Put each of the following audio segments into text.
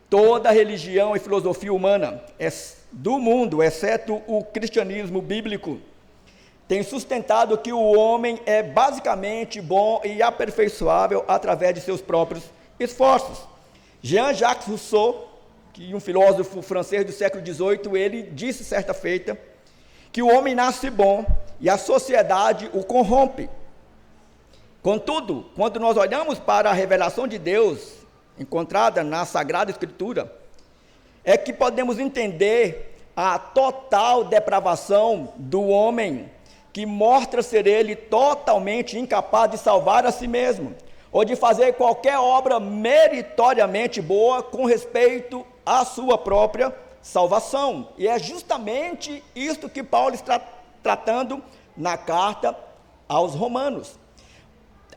Toda religião e filosofia humana do mundo, exceto o cristianismo bíblico, tem sustentado que o homem é basicamente bom e aperfeiçoável através de seus próprios esforços. Jean-Jacques Rousseau, que um filósofo francês do século XVIII, ele disse certa feita que o homem nasce bom e a sociedade o corrompe. Contudo, quando nós olhamos para a revelação de Deus encontrada na Sagrada Escritura, é que podemos entender a total depravação do homem, que mostra ser ele totalmente incapaz de salvar a si mesmo, ou de fazer qualquer obra meritoriamente boa com respeito à sua própria salvação. E é justamente isto que Paulo está tratando na carta aos Romanos.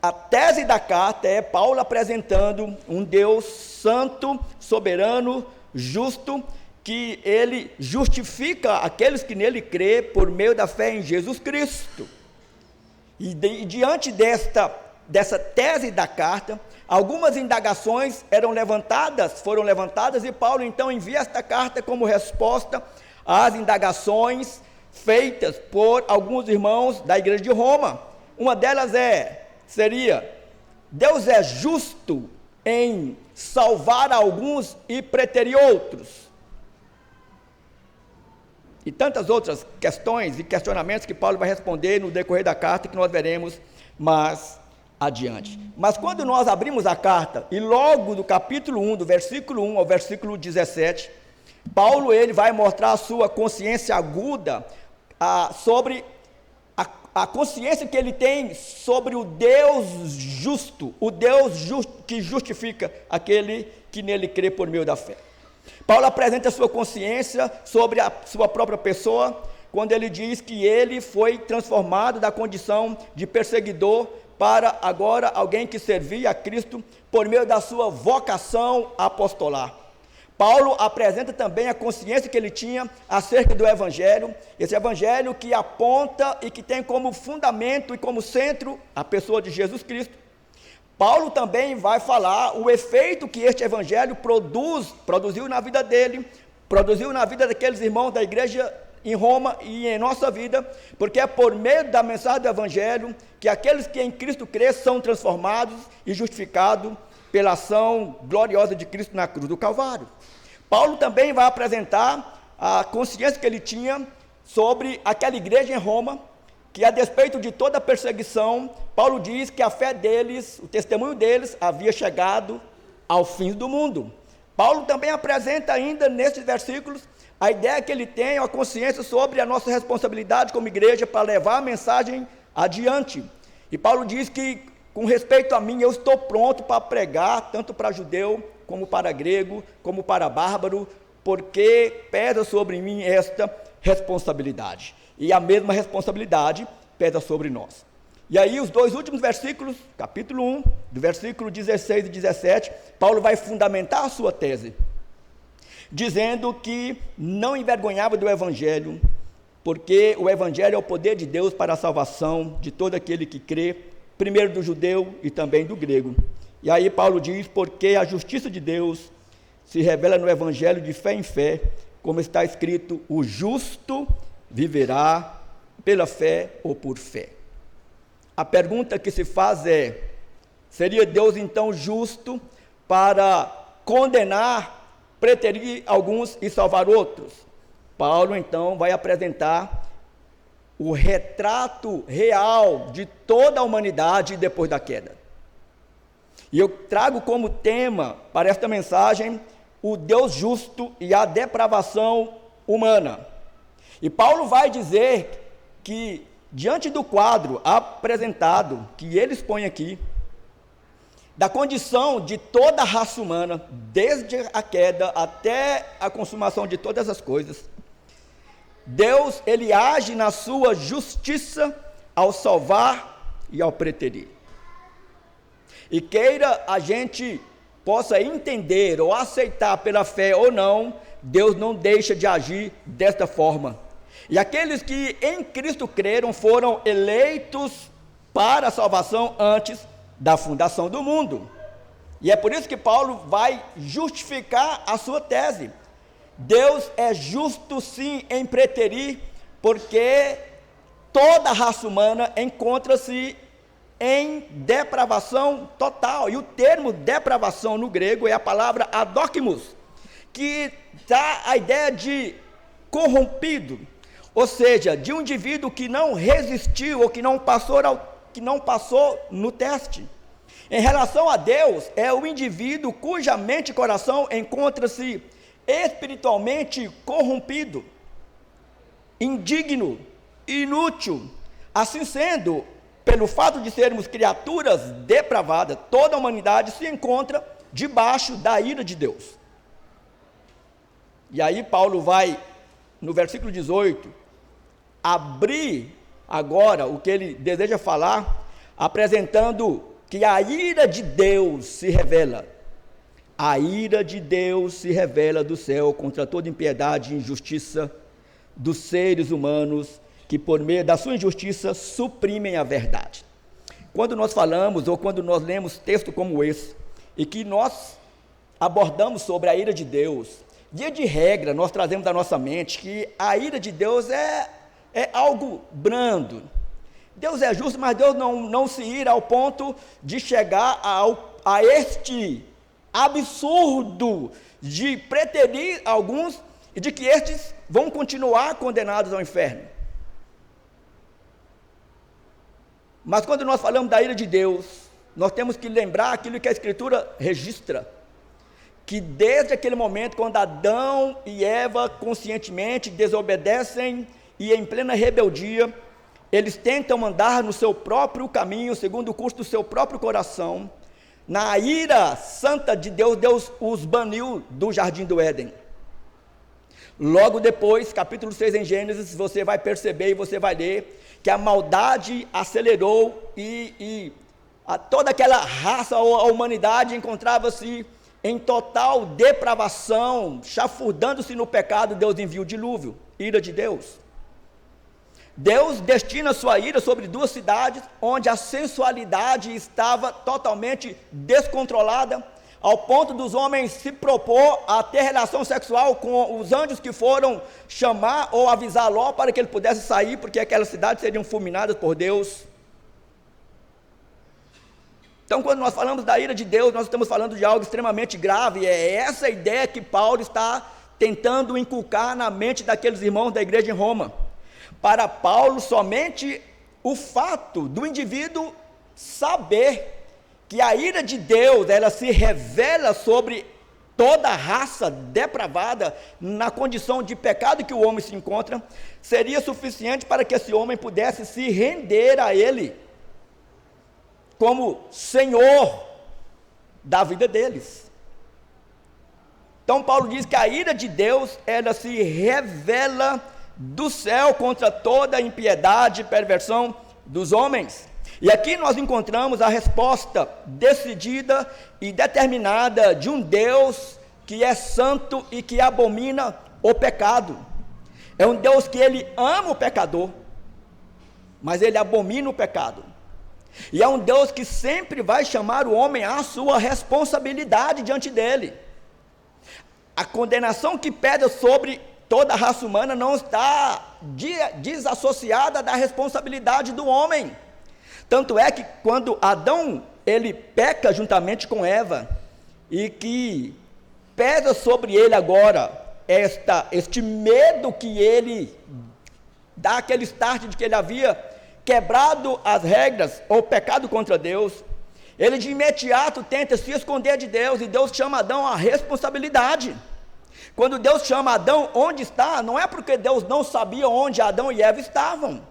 A tese da carta é Paulo apresentando um Deus santo, soberano, justo, que ele justifica aqueles que nele crê por meio da fé em Jesus Cristo. E diante dessa tese da carta, algumas indagações foram levantadas, e Paulo então envia esta carta como resposta às indagações feitas por alguns irmãos da igreja de Roma. Uma delas seria: Deus é justo em salvar alguns e preterir outros? E tantas outras questões e questionamentos que Paulo vai responder no decorrer da carta, que nós veremos mais adiante. Mas quando nós abrimos a carta, e logo do capítulo 1, do versículo 1 ao versículo 17, Paulo ele vai mostrar a sua consciência aguda sobre a consciência que ele tem sobre o Deus justo, que justifica aquele que nele crê por meio da fé. Paulo apresenta a sua consciência sobre a sua própria pessoa, quando ele diz que ele foi transformado da condição de perseguidor para agora alguém que servia a Cristo por meio da sua vocação apostolar. Paulo apresenta também a consciência que ele tinha acerca do Evangelho, esse Evangelho que aponta e que tem como fundamento e como centro a pessoa de Jesus Cristo. Paulo também vai falar o efeito que este Evangelho produziu na vida dele, produziu na vida daqueles irmãos da igreja em Roma e em nossa vida, porque é por meio da mensagem do Evangelho que aqueles que em Cristo crê são transformados e justificados pela ação gloriosa de Cristo na cruz do Calvário. Paulo também vai apresentar a consciência que ele tinha sobre aquela igreja em Roma, que a despeito de toda a perseguição, Paulo diz que a fé deles, o testemunho deles, havia chegado ao fim do mundo. Paulo também apresenta ainda nesses versículos a ideia que ele tem, a consciência sobre a nossa responsabilidade como igreja para levar a mensagem adiante. E Paulo diz que, com respeito a mim, eu estou pronto para pregar, tanto para judeu, como para grego, como para bárbaro, porque pesa sobre mim esta responsabilidade. E a mesma responsabilidade pesa sobre nós. E aí os dois últimos versículos, capítulo 1, do versículo 16 e 17, Paulo vai fundamentar a sua tese, dizendo que não envergonhava do Evangelho, porque o Evangelho é o poder de Deus para a salvação de todo aquele que crê, primeiro do judeu e também do grego. E aí Paulo diz: porque a justiça de Deus se revela no Evangelho de fé em fé, como está escrito: o justo viverá pela fé ou por fé. A pergunta que se faz é: seria Deus então justo para condenar, preterir alguns e salvar outros? Paulo então vai apresentar o retrato real de toda a humanidade depois da queda. E eu trago como tema para esta mensagem o Deus justo e a depravação humana. E Paulo vai dizer que, diante do quadro apresentado, que ele expõe aqui, da condição de toda a raça humana, desde a queda até a consumação de todas as coisas, Deus, ele age na sua justiça ao salvar e ao preterir. E queira a gente possa entender ou aceitar pela fé ou não, Deus não deixa de agir desta forma. E aqueles que em Cristo creram foram eleitos para a salvação antes da fundação do mundo. E é por isso que Paulo vai justificar a sua tese. Deus é justo sim em preterir, porque toda a raça humana encontra-se em depravação total. E o termo depravação no grego é a palavra adokimos, que dá a ideia de corrompido, ou seja, de um indivíduo que não resistiu ou que não passou no teste. Em relação a Deus, é o indivíduo cuja mente e coração encontra-se espiritualmente corrompido, indigno, inútil. Assim sendo, pelo fato de sermos criaturas depravadas, toda a humanidade se encontra debaixo da ira de Deus. E aí Paulo vai, no versículo 18, abrir agora o que ele deseja falar, apresentando que a ira de Deus se revela. A ira de Deus se revela do céu contra toda impiedade e injustiça dos seres humanos, que por meio da sua injustiça suprimem a verdade. Quando nós falamos, ou quando nós lemos texto como esse, e que nós abordamos sobre a ira de Deus, via de regra, nós trazemos à nossa mente que a ira de Deus é algo brando. Deus é justo, mas Deus não se ira ao ponto de chegar a este absurdo de preterir alguns e de que estes vão continuar condenados ao inferno. Mas quando nós falamos da ira de Deus, nós temos que lembrar aquilo que a Escritura registra, que desde aquele momento, quando Adão e Eva conscientemente desobedecem e em plena rebeldia, eles tentam andar no seu próprio caminho, segundo o curso do seu próprio coração, na ira santa de Deus, Deus os baniu do jardim do Éden. Logo depois, capítulo 6 em Gênesis, você vai perceber e você vai ler que a maldade acelerou e toda aquela raça ou a humanidade encontrava-se em total depravação, chafurdando-se no pecado. Deus envia o dilúvio, ira de Deus. Deus destina sua ira sobre duas cidades, onde a sensualidade estava totalmente descontrolada, ao ponto dos homens se propor a ter relação sexual com os anjos que foram chamar ou avisar Ló para que ele pudesse sair, porque aquelas cidades seriam fulminadas por Deus. Então, quando nós falamos da ira de Deus, nós estamos falando de algo extremamente grave. É essa a ideia que Paulo está tentando inculcar na mente daqueles irmãos da igreja em Roma. Para Paulo, somente o fato do indivíduo saber que a ira de Deus, ela se revela sobre toda a raça depravada, na condição de pecado que o homem se encontra, seria suficiente para que esse homem pudesse se render a ele, como Senhor da vida deles. Então Paulo diz que a ira de Deus, ela se revela do céu contra toda a impiedade e perversão dos homens. E aqui nós encontramos a resposta decidida e determinada de um Deus que é santo e que abomina o pecado. É um Deus que ele ama o pecador, mas ele abomina o pecado. E é um Deus que sempre vai chamar o homem à sua responsabilidade diante dele. A condenação que pesa sobre toda a raça humana não está desassociada da responsabilidade do homem. Tanto é que quando Adão, ele peca juntamente com Eva, e que pesa sobre ele agora este medo que ele dá aquele start de que ele havia quebrado as regras ou pecado contra Deus, ele de imediato tenta se esconder de Deus, e Deus chama Adão à responsabilidade. Quando Deus chama Adão onde está, não é porque Deus não sabia onde Adão e Eva estavam.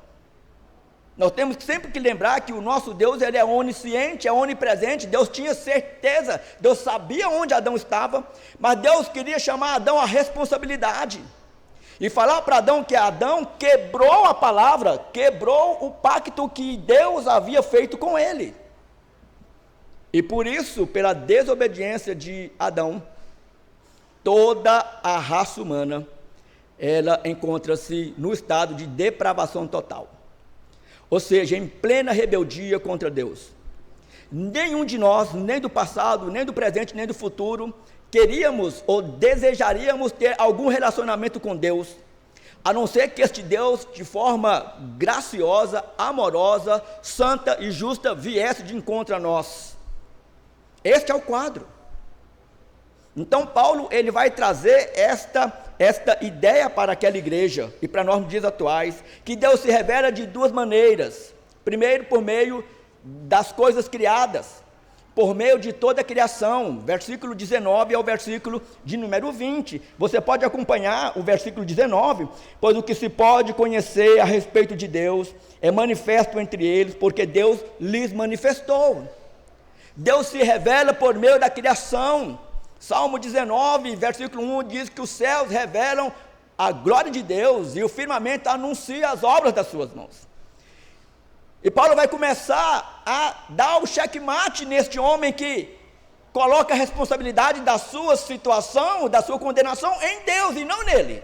Nós temos sempre que lembrar que o nosso Deus, ele é onisciente, é onipresente. Deus tinha certeza, Deus sabia onde Adão estava, mas Deus queria chamar Adão à responsabilidade, e falar para Adão que Adão quebrou a palavra, quebrou o pacto que Deus havia feito com ele. E por isso, pela desobediência de Adão, toda a raça humana, ela encontra-se no estado de depravação total. Ou seja, em plena rebeldia contra Deus. Nenhum de nós, nem do passado, nem do presente, nem do futuro, queríamos ou desejaríamos ter algum relacionamento com Deus, a não ser que este Deus, de forma graciosa, amorosa, santa e justa, viesse de encontro a nós. Este é o quadro. Então Paulo, ele vai trazer esta ideia para aquela igreja, e para nós nos dias atuais, que Deus se revela de duas maneiras. Primeiro, por meio das coisas criadas, por meio de toda a criação, versículo 19 ao versículo de número 20, você pode acompanhar o versículo 19, pois o que se pode conhecer a respeito de Deus, é manifesto entre eles, porque Deus lhes manifestou. Deus se revela por meio da criação. Salmo 19, versículo 1, diz que os céus revelam a glória de Deus, e o firmamento anuncia as obras das suas mãos. E Paulo vai começar a dar o checkmate neste homem que coloca a responsabilidade da sua situação, da sua condenação em Deus e não nele.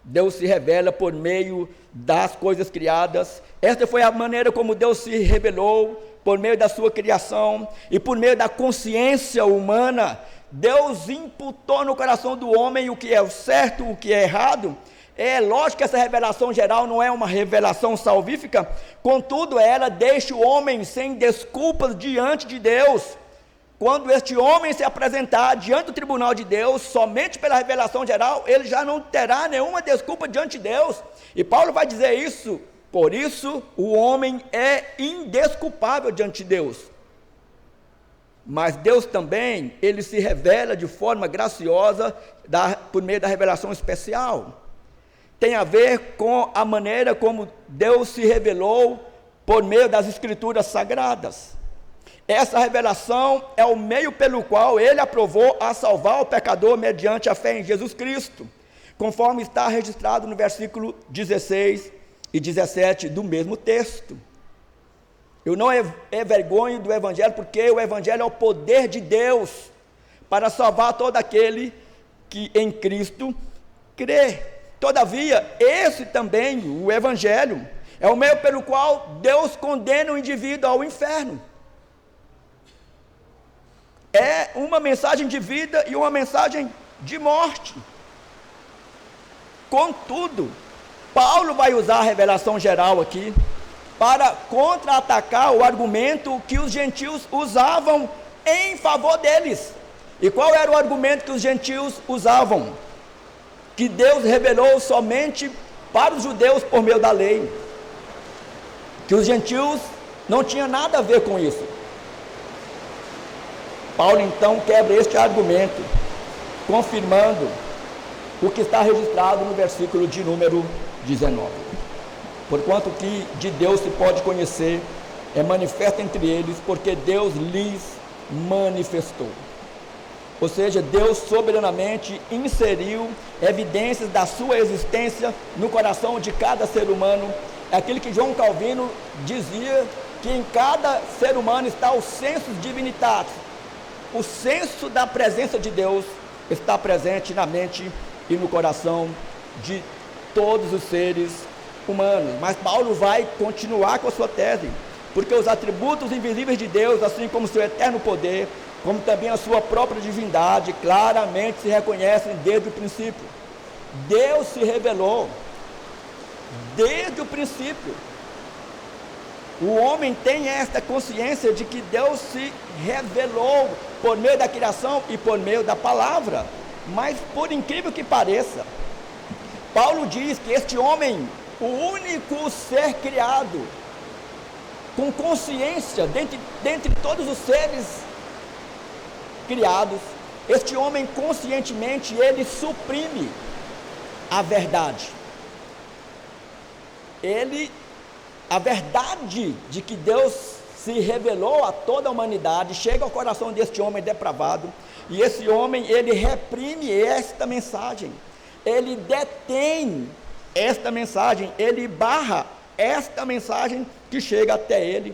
Deus se revela por meio das coisas criadas. Esta foi a maneira como Deus se revelou, por meio da sua criação e por meio da consciência humana. Deus imputou no coração do homem o que é o certo, o que é errado. É lógico que essa revelação geral não é uma revelação salvífica, contudo ela deixa o homem sem desculpas diante de Deus. Quando este homem se apresentar diante do tribunal de Deus, somente pela revelação geral, ele já não terá nenhuma desculpa diante de Deus. E Paulo vai dizer isso, por isso o homem é indesculpável diante de Deus. Mas Deus também, ele se revela de forma graciosa, por meio da revelação especial. Tem a ver com a maneira como Deus se revelou por meio das Escrituras Sagradas. Essa revelação é o meio pelo qual ele aprovou a salvar o pecador mediante a fé em Jesus Cristo, conforme está registrado no versículo 16 e 17 do mesmo texto. Eu não envergonho do Evangelho, porque o Evangelho é o poder de Deus para salvar todo aquele que em Cristo crê. Todavia, esse também, o Evangelho, é o meio pelo qual Deus condena o indivíduo ao inferno. É uma mensagem de vida e uma mensagem de morte. Contudo, Paulo vai usar a revelação geral aqui para contra-atacar o argumento que os gentios usavam em favor deles. E qual era o argumento que os gentios usavam? Que Deus revelou somente para os judeus por meio da lei, que os gentios não tinham nada a ver com isso. Paulo então quebra este argumento, confirmando o que está registrado no versículo de número 19. Porquanto que de Deus se pode conhecer, é manifesto entre eles, porque Deus lhes manifestou. Ou seja, Deus soberanamente inseriu evidências da sua existência no coração de cada ser humano. É aquilo que João Calvino dizia, que em cada ser humano está o sensus divinitatis. O senso da presença de Deus está presente na mente e no coração de todos os seres humanos. Mas Paulo vai continuar com a sua tese, porque os atributos invisíveis de Deus, assim como seu eterno poder, como também a sua própria divindade, claramente se reconhecem desde o princípio. Deus se revelou desde o princípio. O homem tem esta consciência de que Deus se revelou por meio da criação e por meio da palavra. Mas, por incrível que pareça, Paulo diz que este homem, o único ser criado, com consciência, dentre todos os seres criados, este homem conscientemente, ele suprime a verdade. A verdade de que Deus se revelou a toda a humanidade, chega ao coração deste homem depravado, e esse homem, ele reprime esta mensagem, ele detém esta mensagem, ele barra esta mensagem que chega até ele,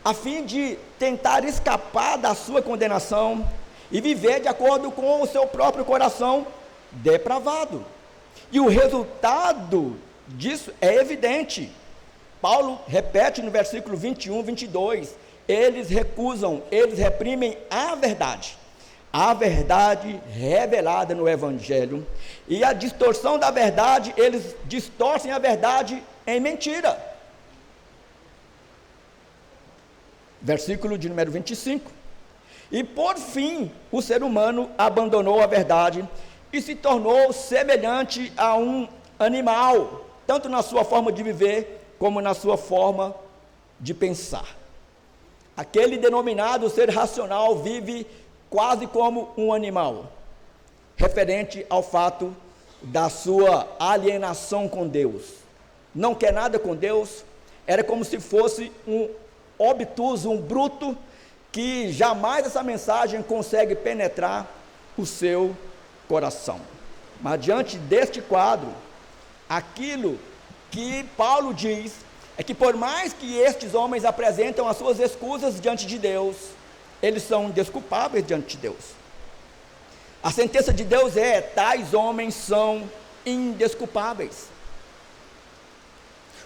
a fim de tentar escapar da sua condenação e viver de acordo com o seu próprio coração depravado. E o resultado disso é evidente. Paulo repete no versículo 21, 22, eles recusam, eles reprimem a verdade revelada no Evangelho, e a distorção da verdade, eles distorcem a verdade em mentira. Versículo de número 25, e por fim, o ser humano abandonou a verdade e se tornou semelhante a um animal, tanto na sua forma de viver, como na sua forma de pensar. Aquele denominado ser racional vive quase como um animal, referente ao fato da sua alienação com Deus. Não quer nada com Deus, era como se fosse um obtuso, um bruto, que jamais essa mensagem consegue penetrar o seu coração. Mas diante deste quadro, aquilo que Paulo diz é que por mais que estes homens apresentam as suas escusas diante de Deus, eles são indesculpáveis diante de Deus. A sentença de Deus é: tais homens são indesculpáveis.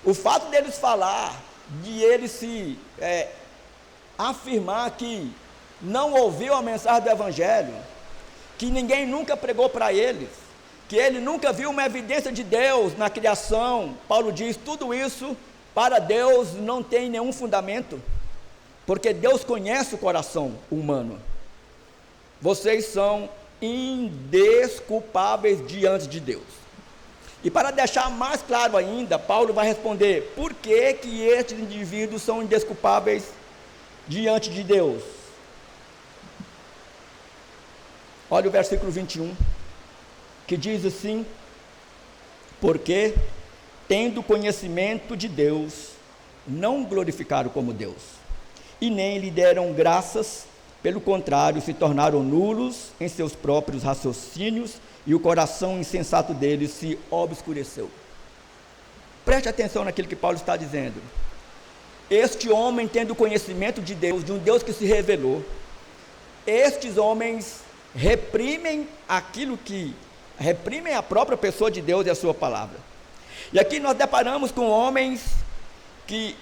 O fato deles falar, de eles se afirmar que não ouviu a mensagem do Evangelho, que ninguém nunca pregou para eles, que ele nunca viu uma evidência de Deus na criação, Paulo diz, tudo isso para Deus não tem nenhum fundamento, porque Deus conhece o coração humano. Vocês são indesculpáveis diante de Deus. E para deixar mais claro ainda, Paulo vai responder por que estes indivíduos são indesculpáveis diante de Deus. Olha o versículo 21, que diz assim: porque, tendo conhecimento de Deus, não glorificaram como Deus, e nem lhe deram graças, pelo contrário, se tornaram nulos em seus próprios raciocínios, e o coração insensato deles se obscureceu. Preste atenção naquilo que Paulo está dizendo. Este homem, tendo conhecimento de Deus, de um Deus que se revelou, estes homens reprimem reprimem a própria pessoa de Deus e a sua palavra. E aqui nós deparamos com homens que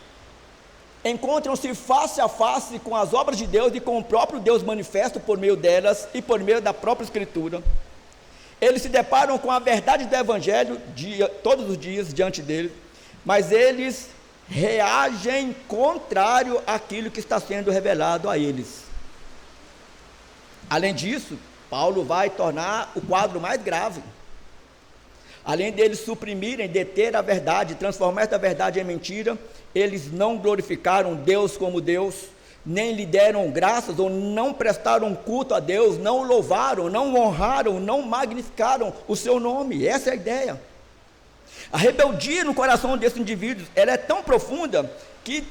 encontram-se face a face com as obras de Deus e com o próprio Deus manifesto por meio delas e por meio da própria Escritura. Eles se deparam com a verdade do Evangelho todos os dias diante deles, mas eles reagem contrário àquilo que está sendo revelado a eles. Além disso, Paulo vai tornar o quadro mais grave. Além deles suprimirem, deter a verdade, transformar essa verdade em mentira, eles não glorificaram Deus como Deus, nem lhe deram graças, ou não prestaram culto a Deus, não o louvaram, não o honraram, não magnificaram o seu nome. Essa é a ideia. A rebeldia no coração desses indivíduos, ela é tão profunda, que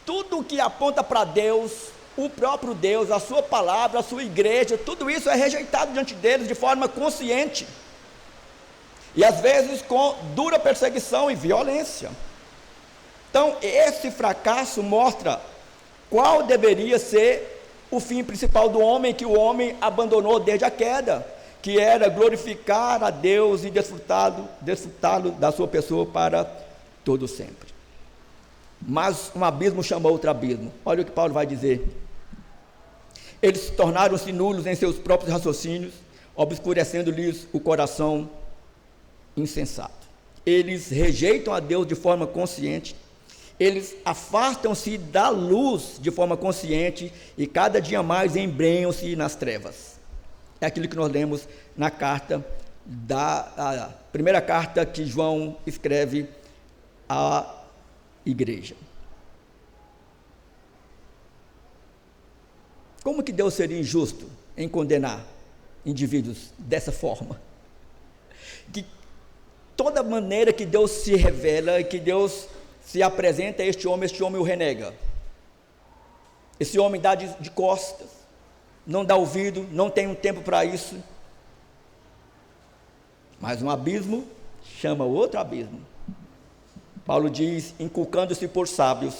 tudo que aponta para Deus, o próprio Deus, a sua palavra, a sua igreja, tudo isso é rejeitado diante deles de forma consciente, e às vezes com dura perseguição e violência. Então esse fracasso mostra qual deveria ser o fim principal do homem, que o homem abandonou desde a queda, que era glorificar a Deus e desfrutá-lo da sua pessoa para todo sempre. Mas um abismo chama outro abismo. Olha o que Paulo vai dizer: eles tornaram-se nulos em seus próprios raciocínios, obscurecendo-lhes o coração insensato. Eles rejeitam a Deus de forma consciente, eles afastam-se da luz de forma consciente e cada dia mais embrenham-se nas trevas. É aquilo que nós lemos na a primeira carta que João escreve à igreja. Como que Deus seria injusto em condenar indivíduos dessa forma? Que toda maneira que Deus se revela, que Deus se apresenta a este homem o renega. Esse homem dá de costas, não dá ouvido, não tem um tempo para isso. Mas um abismo chama outro abismo. Paulo diz: inculcando-se por sábios,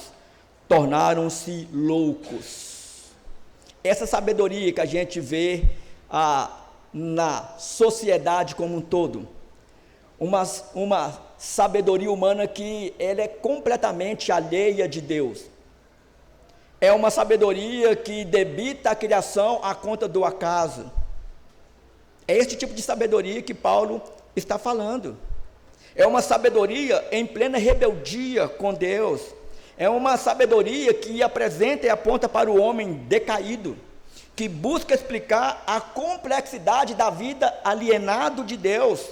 tornaram-se loucos. Essa sabedoria que a gente vê na sociedade como um todo, uma sabedoria humana que ela é completamente alheia de Deus. É uma sabedoria que debita a criação à conta do acaso. É este tipo de sabedoria que Paulo está falando. É uma sabedoria em plena rebeldia com Deus. É uma sabedoria que apresenta e aponta para o homem decaído, que busca explicar a complexidade da vida alienado de Deus.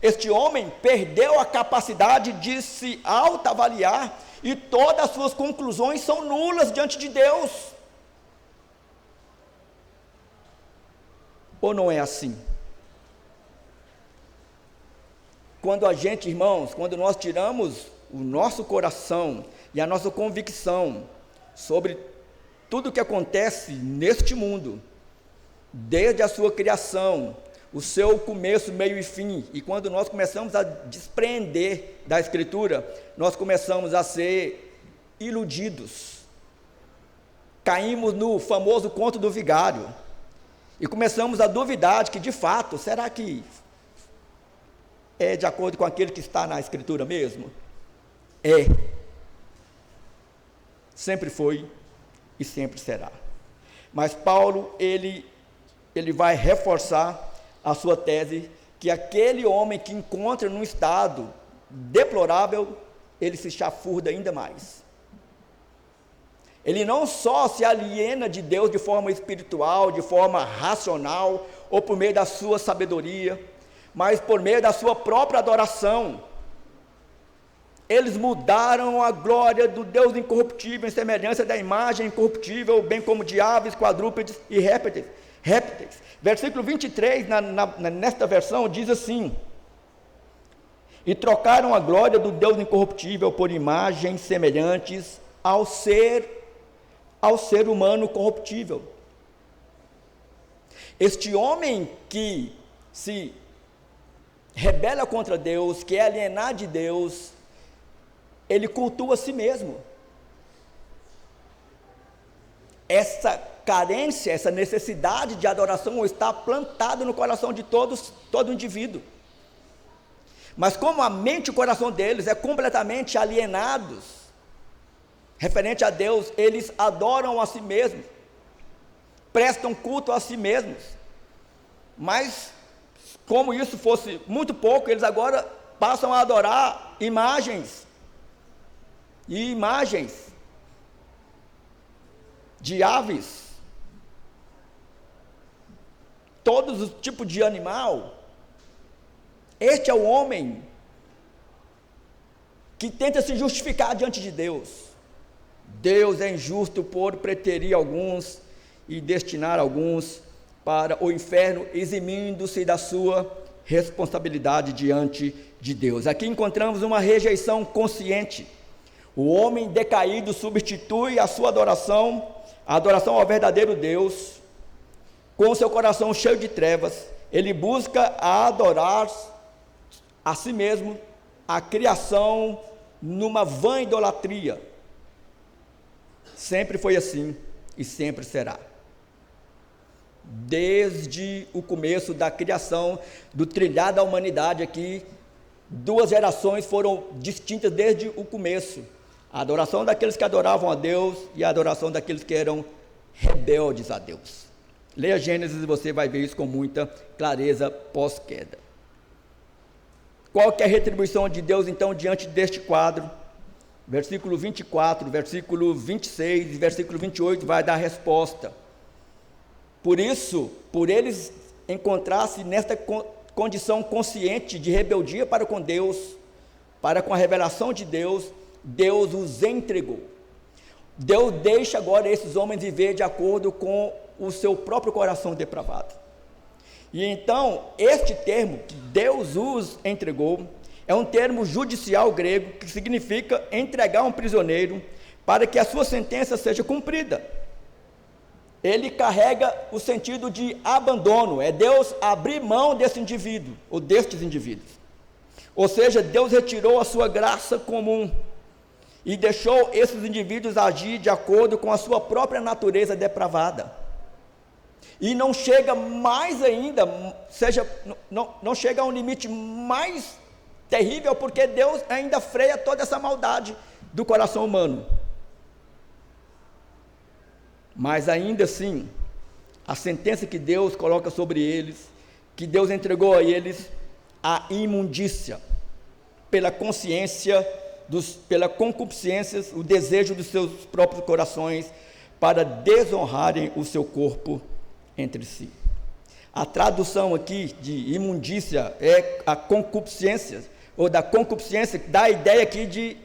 Este homem perdeu a capacidade de se autoavaliar e todas as suas conclusões são nulas diante de Deus. Ou não é assim? Quando a gente, irmãos, quando nós tiramos o nosso coração e a nossa convicção sobre tudo o que acontece neste mundo, desde a sua criação, o seu começo, meio e fim, e quando nós começamos a desprender da Escritura, nós começamos a ser iludidos, caímos no famoso conto do vigário, e começamos a duvidar de que de fato, será que é de acordo com aquele que está na Escritura mesmo? É, sempre foi e sempre será. Mas Paulo, ele vai reforçar a sua tese, que aquele homem que encontra num estado deplorável, ele se chafurda ainda mais. Ele não só se aliena de Deus de forma espiritual, de forma racional, ou por meio da sua sabedoria, mas por meio da sua própria adoração. Eles mudaram a glória do Deus incorruptível em semelhança da imagem incorruptível, bem como de aves, quadrúpedes e répteis. Versículo 23, nesta versão, diz assim: e trocaram a glória do Deus incorruptível por imagens semelhantes ao ser humano corruptível. Este homem que se rebela contra Deus, que é alienado de Deus, ele cultua a si mesmo. Essa carência, essa necessidade de adoração está plantada no coração de todo indivíduo. Mas como a mente e o coração deles é completamente alienados, referente a Deus, eles adoram a si mesmos, prestam culto a si mesmos. Mas, como isso fosse muito pouco, eles agora passam a adorar imagens, e imagens de aves, todos os tipos de animal. Este é o homem que tenta se justificar diante de Deus. Deus é injusto por preterir alguns e destinar alguns para o inferno, eximindo-se da sua responsabilidade diante de Deus. Aqui encontramos uma rejeição consciente. O homem decaído substitui a sua adoração, a adoração ao verdadeiro Deus, com o seu coração cheio de trevas. Ele busca adorar a si mesmo, a criação, numa vã idolatria. Sempre foi assim e sempre será. Desde o começo da criação, do trilhar da humanidade aqui, duas gerações foram distintas desde o começo: a adoração daqueles que adoravam a Deus e a adoração daqueles que eram rebeldes a Deus. Leia Gênesis e você vai ver isso com muita clareza pós-queda. Qual que é a retribuição de Deus então diante deste quadro? Versículo 24, versículo 26 e versículo 28 vai dar a resposta. Por isso, por eles encontrar-se nesta condição consciente de rebeldia para com Deus, para com a revelação de Deus, Deus os entregou. Deus deixa agora esses homens viver de acordo com o seu próprio coração depravado. E então, este termo, que Deus os entregou, é um termo judicial grego que significa entregar um prisioneiro para que a sua sentença seja cumprida. Ele carrega o sentido de abandono, é Deus abrir mão desse indivíduo, ou destes indivíduos. Ou seja, Deus retirou a sua graça comum e deixou esses indivíduos agir de acordo com a sua própria natureza depravada. E não chega mais ainda, não chega a um limite mais terrível, porque Deus ainda freia toda essa maldade do coração humano. Mas ainda assim, a sentença que Deus coloca sobre eles, que Deus entregou a eles, a imundícia, pela consciência, pela concupiscência, o desejo dos seus próprios corações, para desonrarem o seu corpo entre si. A tradução aqui de imundícia é a concupiscência, ou da concupiscência, dá a ideia aqui de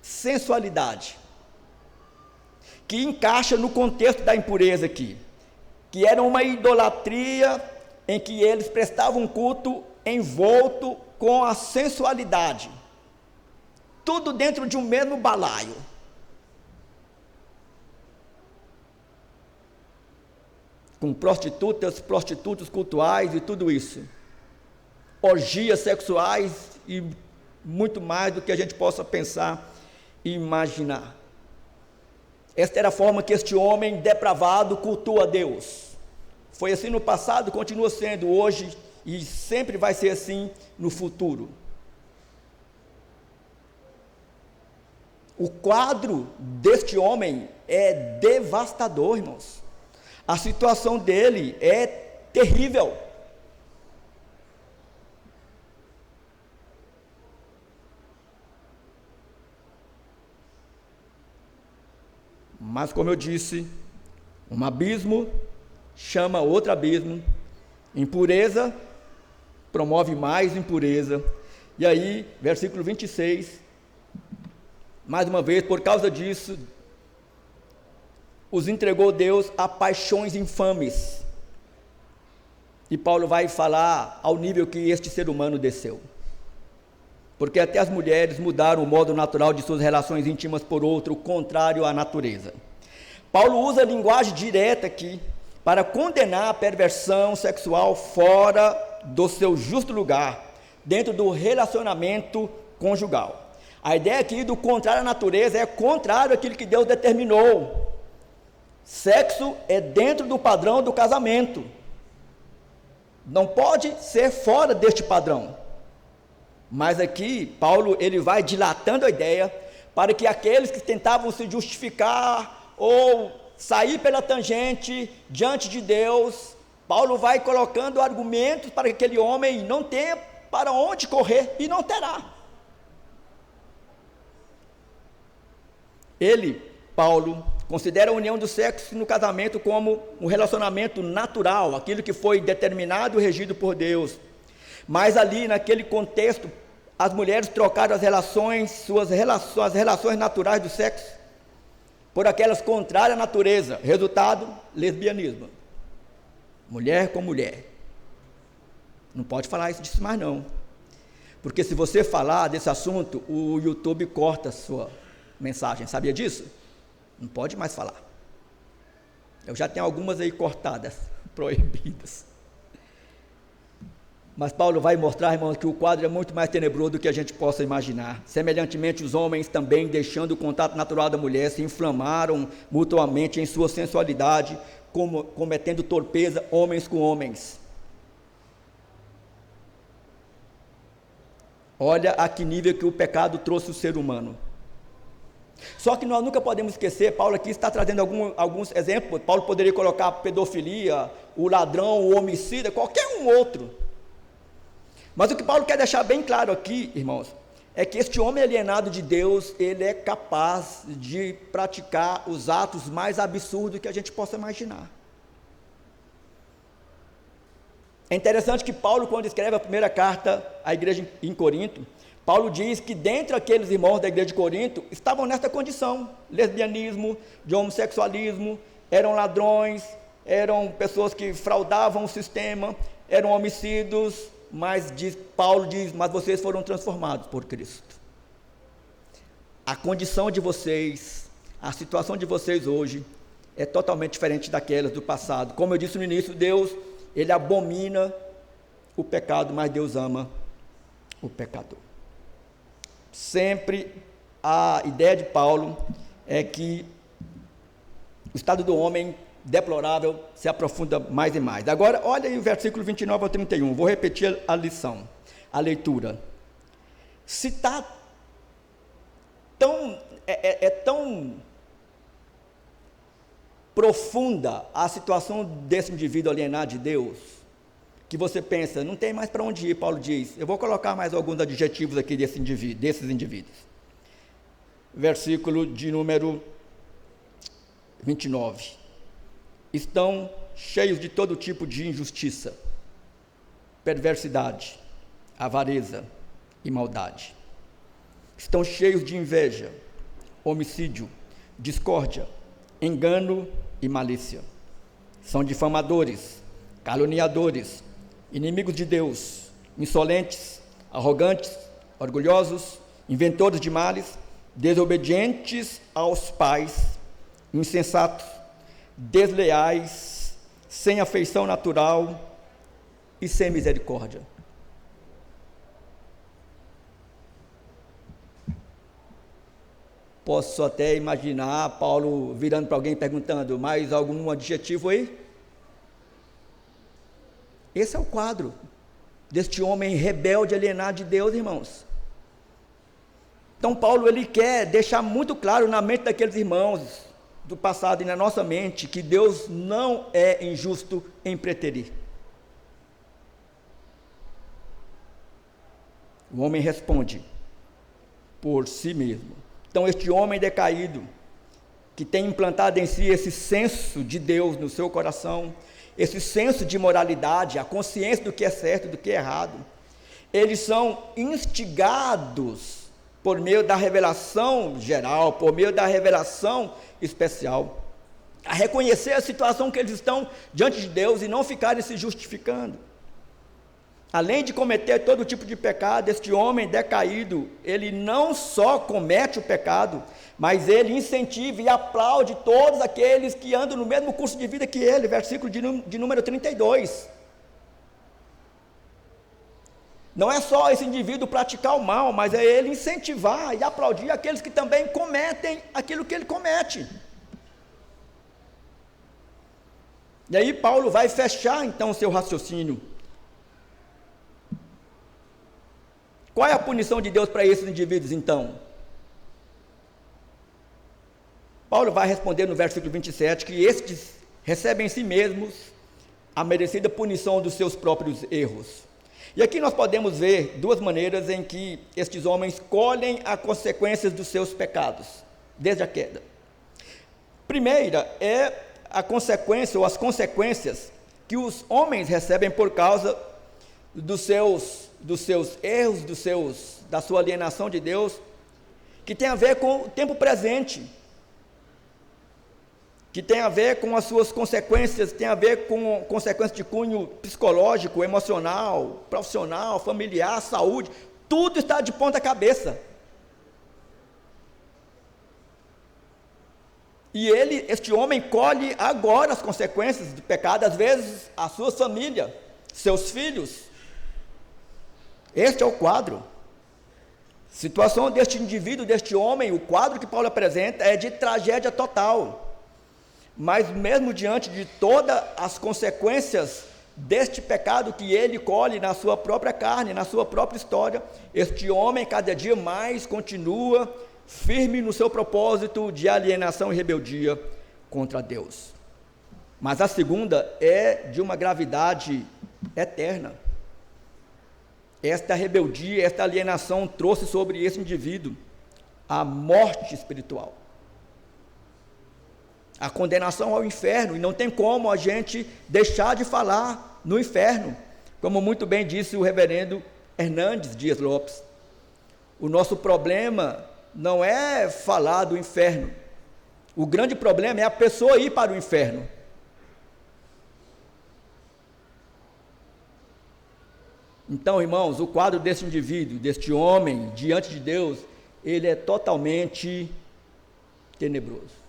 sensualidade, que encaixa no contexto da impureza aqui, que era uma idolatria em que eles prestavam culto envolto com a sensualidade, tudo dentro de um mesmo balaio. Com prostitutas, prostitutos cultuais e tudo isso, orgias sexuais e muito mais do que a gente possa pensar e imaginar. Esta era a forma que este homem depravado cultua a Deus. Foi assim no passado, continua sendo hoje e sempre vai ser assim no futuro. O quadro deste homem é devastador, irmãos. A situação dele é terrível. Mas, como eu disse, um abismo chama outro abismo, impureza promove mais impureza. E aí, versículo 26, mais uma vez, por causa disso, os entregou Deus a paixões infames. E Paulo vai falar ao nível que este ser humano desceu. Porque até as mulheres mudaram o modo natural de suas relações íntimas por outro, contrário à natureza. Paulo usa a linguagem direta aqui para condenar a perversão sexual fora do seu justo lugar, dentro do relacionamento conjugal. A ideia aqui do contrário à natureza é contrário àquilo que Deus determinou. Sexo é dentro do padrão do casamento. Não pode ser fora deste padrão. Mas aqui, Paulo, ele vai dilatando a ideia para que aqueles que tentavam se justificar ou sair pela tangente diante de Deus, Paulo vai colocando argumentos para que aquele homem não tenha para onde correr e não terá. Paulo, considera a união do sexo no casamento como um relacionamento natural, aquilo que foi determinado e regido por Deus. Mas ali, naquele contexto, as mulheres trocaram as relações, suas relações naturais do sexo, por aquelas contrárias à natureza. Resultado, lesbianismo. Mulher com mulher. Não pode falar isso disso mais não. Porque se você falar desse assunto, o YouTube corta a sua mensagem. Sabia disso? Não pode mais falar. Eu já tenho algumas aí cortadas, proibidas. Mas Paulo vai mostrar, irmãos, que o quadro é muito mais tenebroso do que a gente possa imaginar. Semelhantemente, os homens também, deixando o contato natural da mulher, se inflamaram mutuamente em sua sensualidade, cometendo torpeza homens com homens. Olha a que nível que o pecado trouxe o ser humano. Só que nós nunca podemos esquecer, Paulo aqui está trazendo alguns exemplos. Paulo poderia colocar a pedofilia, o ladrão, o homicida, qualquer um outro. Mas o que Paulo quer deixar bem claro aqui, irmãos, é que este homem alienado de Deus, ele é capaz de praticar os atos mais absurdos que a gente possa imaginar. É interessante que Paulo, quando escreve a primeira carta à igreja em Corinto, Paulo diz que dentre aqueles irmãos da igreja de Corinto, estavam nesta condição, lesbianismo, de homossexualismo, eram ladrões, eram pessoas que fraudavam o sistema, eram homicídios, mas Paulo diz, mas vocês foram transformados por Cristo. A condição de vocês, a situação de vocês hoje, é totalmente diferente daquelas do passado. Como eu disse no início, Deus, Ele abomina o pecado, mas Deus ama o pecador. Sempre a ideia de Paulo é que o estado do homem deplorável se aprofunda mais e mais. Agora, olha aí o versículo 29 ao 31, vou repetir a lição, a leitura. Se está tão profunda a situação desse indivíduo alienado de Deus, que você pensa, não tem mais para onde ir. Paulo diz, eu vou colocar mais alguns adjetivos aqui desses indivíduos. Versículo de número 29. Estão cheios de todo tipo de injustiça, perversidade, avareza e maldade. Estão cheios de inveja, homicídio, discórdia, engano e malícia. São difamadores, caluniadores, inimigos de Deus, insolentes, arrogantes, orgulhosos, inventores de males, desobedientes aos pais, insensatos, desleais, sem afeição natural e sem misericórdia. Posso até imaginar Paulo virando para alguém perguntando, mais algum adjetivo aí? Esse é o quadro deste homem rebelde, alienado de Deus, irmãos. Então Paulo, ele quer deixar muito claro na mente daqueles irmãos do passado e na nossa mente, que Deus não é injusto em preterir. O homem responde por si mesmo. Então este homem decaído, que tem implantado em si esse senso de Deus no seu coração, esse senso de moralidade, a consciência do que é certo e do que é errado, eles são instigados por meio da revelação geral, por meio da revelação especial, a reconhecer a situação que eles estão diante de Deus e não ficarem se justificando. Além de cometer todo tipo de pecado, este homem decaído, ele não só comete o pecado, mas ele incentiva e aplaude todos aqueles que andam no mesmo curso de vida que ele, versículo de número 32. Não é só esse indivíduo praticar o mal, mas é ele incentivar e aplaudir aqueles que também cometem aquilo que ele comete. E aí Paulo vai fechar então o seu raciocínio. Qual é a punição de Deus para esses indivíduos então? Paulo vai responder no versículo 27 que estes recebem em si mesmos a merecida punição dos seus próprios erros. E aqui nós podemos ver duas maneiras em que estes homens colhem as consequências dos seus pecados, desde a queda. Primeira é a consequência ou as consequências que os homens recebem por causa dos seus erros, da sua alienação de Deus, que tem a ver com o tempo presente, que tem a ver com as suas consequências, tem a ver com consequências de cunho psicológico, emocional, profissional, familiar, saúde, tudo está de ponta cabeça. E este homem colhe agora as consequências do pecado, às vezes a sua família, seus filhos. Este é o quadro. Situação deste indivíduo, deste homem, o quadro que Paulo apresenta é de tragédia total. Mas mesmo diante de todas as consequências deste pecado que ele colhe na sua própria carne, na sua própria história, este homem cada dia mais continua firme no seu propósito de alienação e rebeldia contra Deus. Mas a segunda é de uma gravidade eterna. Esta rebeldia, esta alienação trouxe sobre esse indivíduo a morte espiritual, a condenação ao inferno, e não tem como a gente deixar de falar no inferno, como muito bem disse o reverendo Hernandes Dias Lopes. O nosso problema não é falar do inferno, o grande problema é a pessoa ir para o inferno. Então, irmãos, o quadro desse indivíduo, deste homem, diante de Deus, ele é totalmente tenebroso.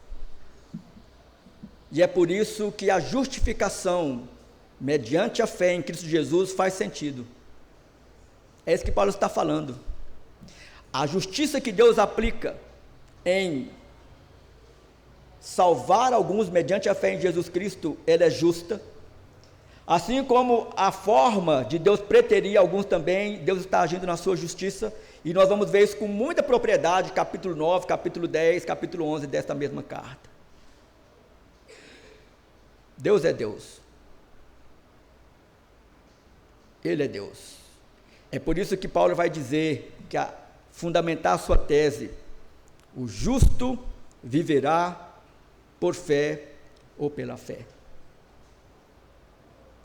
E é por isso que a justificação, mediante a fé em Cristo Jesus, faz sentido. É isso que Paulo está falando. A justiça que Deus aplica em salvar alguns mediante a fé em Jesus Cristo, ela é justa. Assim como a forma de Deus preterir alguns também, Deus está agindo na sua justiça, E nós vamos ver isso com muita propriedade, capítulo 9, capítulo 10, capítulo 11 desta mesma carta. Deus é Deus. Ele é Deus. É por isso que Paulo vai dizer, que a fundamentar a sua tese, o justo viverá por fé ou pela fé.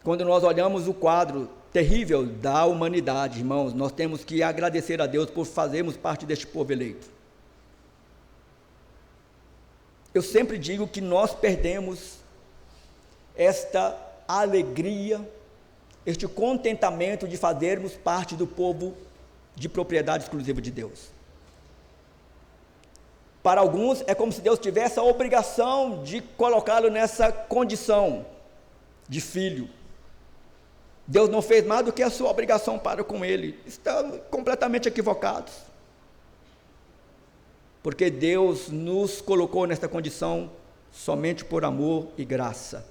Quando nós olhamos o quadro terrível da humanidade, irmãos, nós temos que agradecer a Deus por fazermos parte deste povo eleito. Eu sempre digo que nós perdemos esta alegria, este contentamento de fazermos parte do povo de propriedade exclusiva de Deus. Para alguns é como se Deus tivesse a obrigação de colocá-lo nessa condição de filho. Deus não fez mais do que a sua obrigação para com ele. Estão completamente equivocados. Porque Deus nos colocou nesta condição somente por amor e graça.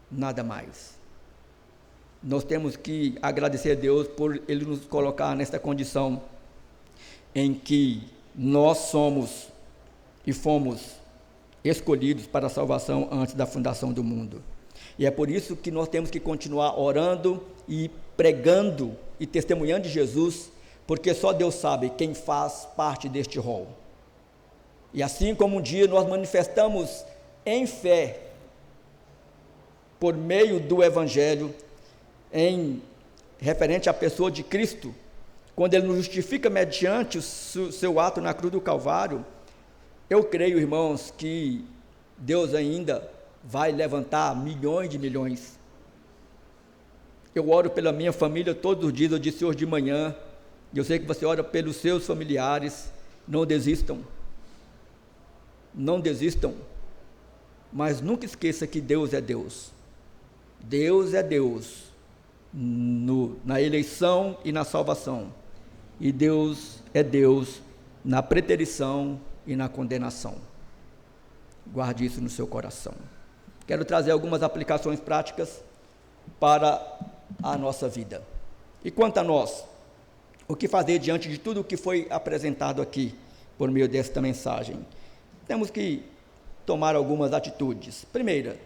Nada mais. Nós temos que agradecer a Deus por Ele nos colocar nesta condição em que nós somos e fomos escolhidos para a salvação antes da fundação do mundo. E é por isso que nós temos que continuar orando e pregando e testemunhando de Jesus, porque só Deus sabe quem faz parte deste rol. E assim como um dia nós manifestamos em fé, por meio do Evangelho, em referente à pessoa de Cristo, quando Ele nos justifica mediante o seu ato na cruz do Calvário, eu creio, irmãos, que Deus ainda vai levantar milhões de milhões. Eu oro pela minha família todos os dias, eu disse hoje de manhã, e eu sei que você ora pelos seus familiares. Não desistam, não desistam, mas nunca esqueça que Deus é Deus. Deus é Deus na eleição e na salvação, e Deus é Deus na preterição e na condenação. Guarde isso no seu coração. Quero trazer algumas aplicações práticas para a nossa vida. E quanto a nós, o que fazer diante de tudo o que foi apresentado aqui por meio desta mensagem? Temos que tomar algumas atitudes. Primeira,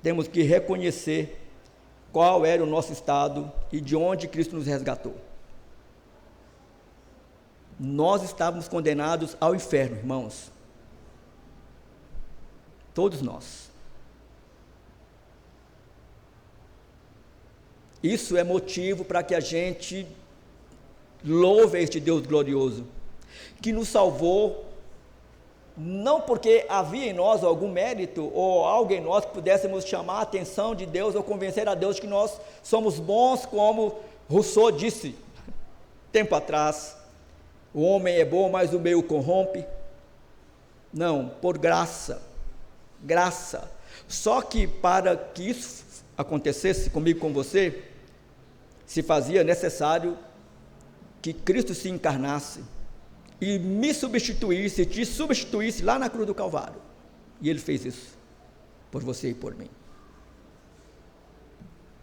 temos que reconhecer qual era o nosso estado e de onde Cristo nos resgatou. Nós estávamos condenados ao inferno, irmãos. Todos nós. Isso é motivo para que a gente louve este Deus glorioso, que nos salvou, não porque havia em nós algum mérito, ou algo em nós que pudéssemos chamar a atenção de Deus, ou convencer a Deus que nós somos bons, como Rousseau disse, tempo atrás, o homem é bom, mas o meio o corrompe. Não, por graça. Graça. Só que para que isso acontecesse comigo, com você, se fazia necessário que Cristo se encarnasse e me substituísse, te substituísse lá na cruz do Calvário. E Ele fez isso por você e por mim.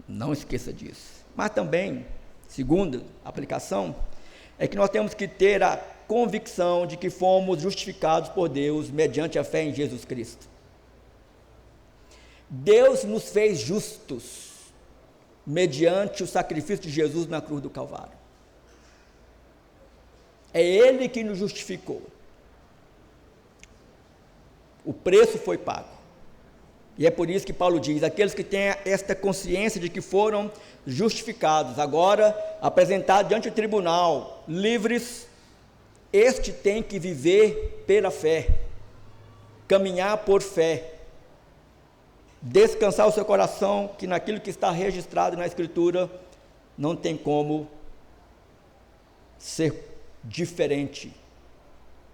Não esqueça disso. Mas também, segunda aplicação, é que nós temos que ter a convicção de que fomos justificados por Deus mediante a fé em Jesus Cristo. Deus nos fez justos mediante o sacrifício de Jesus na cruz do Calvário. É Ele que nos justificou. O preço foi pago. E é por isso que Paulo diz, aqueles que têm esta consciência de que foram justificados, agora apresentados diante do tribunal, livres, este tem que viver pela fé, caminhar por fé, descansar o seu coração, que naquilo que está registrado na Escritura, não tem como ser diferente.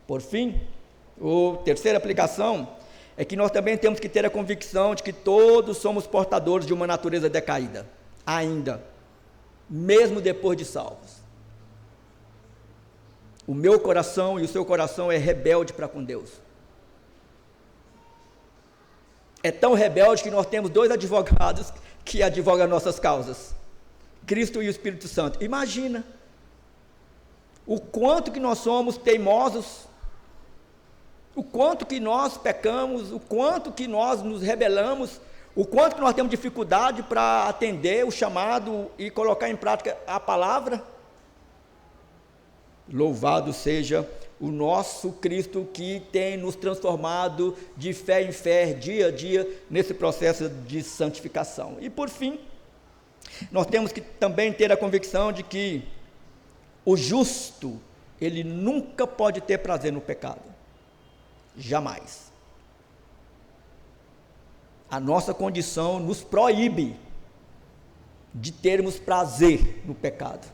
Por fim, a terceira aplicação é que nós também temos que ter a convicção de que todos somos portadores de uma natureza decaída, ainda, mesmo depois de salvos. O meu coração e o seu coração é rebelde para com Deus. É tão rebelde que nós temos dois advogados que advogam nossas causas, Cristo e o Espírito Santo. Imagina o quanto que nós somos teimosos, o quanto que nós pecamos, o quanto que nós nos rebelamos, o quanto que nós temos dificuldade para atender o chamado e colocar em prática a palavra. Louvado seja o nosso Cristo, que tem nos transformado de fé em fé, dia a dia, nesse processo de santificação. E por fim, nós temos que também ter a convicção de que o justo, ele nunca pode ter prazer no pecado, jamais. A nossa condição nos proíbe de termos prazer no pecado,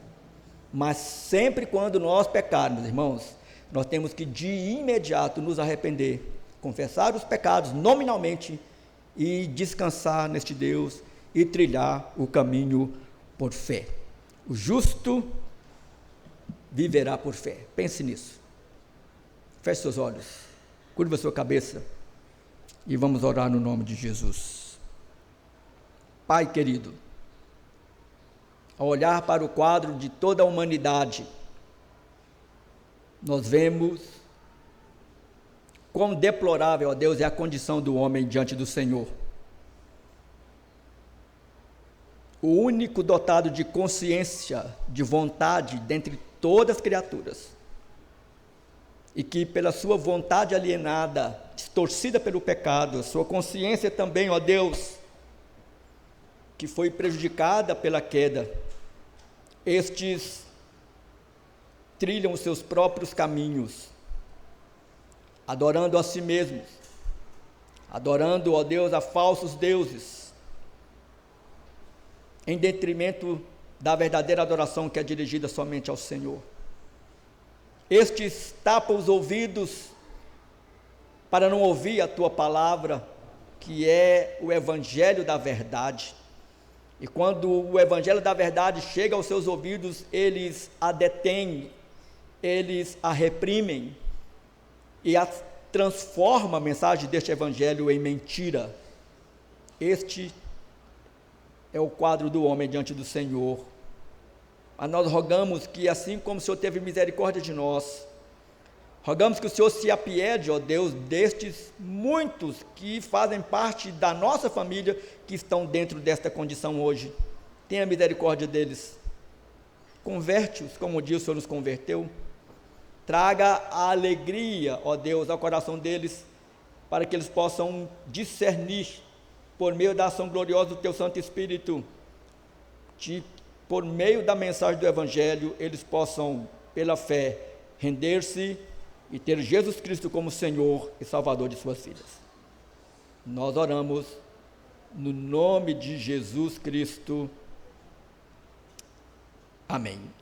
mas sempre quando nós pecarmos, irmãos, nós temos que de imediato nos arrepender, confessar os pecados nominalmente e descansar neste Deus e trilhar o caminho por fé. O justo viverá por fé. Pense nisso. Feche seus olhos, curva sua cabeça e vamos orar no nome de Jesus. Pai querido, ao olhar para o quadro de toda a humanidade, nós vemos quão deplorável, ó Deus, é a condição do homem diante do Senhor. O único dotado de consciência, de vontade, dentre todas as criaturas, e que pela sua vontade alienada, distorcida pelo pecado, a sua consciência também, ó Deus, que foi prejudicada pela queda, estes trilham os seus próprios caminhos, adorando a si mesmos, adorando, ó Deus, a falsos deuses, em detrimento da verdadeira adoração que é dirigida somente ao Senhor. Estes tapam os ouvidos para não ouvir a tua palavra, que é o evangelho da verdade. E quando o evangelho da verdade chega aos seus ouvidos, eles a detêm, eles a reprimem e a transforma a mensagem deste evangelho em mentira. Este é o quadro do homem diante do Senhor. Mas nós rogamos que, assim como o Senhor teve misericórdia de nós, rogamos que o Senhor se apiede, ó Deus, destes muitos que fazem parte da nossa família, que estão dentro desta condição hoje. Tenha misericórdia deles. Converte-os, como um dia o Senhor nos converteu. Traga a alegria, ó Deus, ao coração deles, para que eles possam discernir, por meio da ação gloriosa do Teu Santo Espírito, por meio da mensagem do Evangelho, eles possam, pela fé, render-se e ter Jesus Cristo como Senhor e Salvador de suas vidas. Nós oramos no nome de Jesus Cristo. Amém.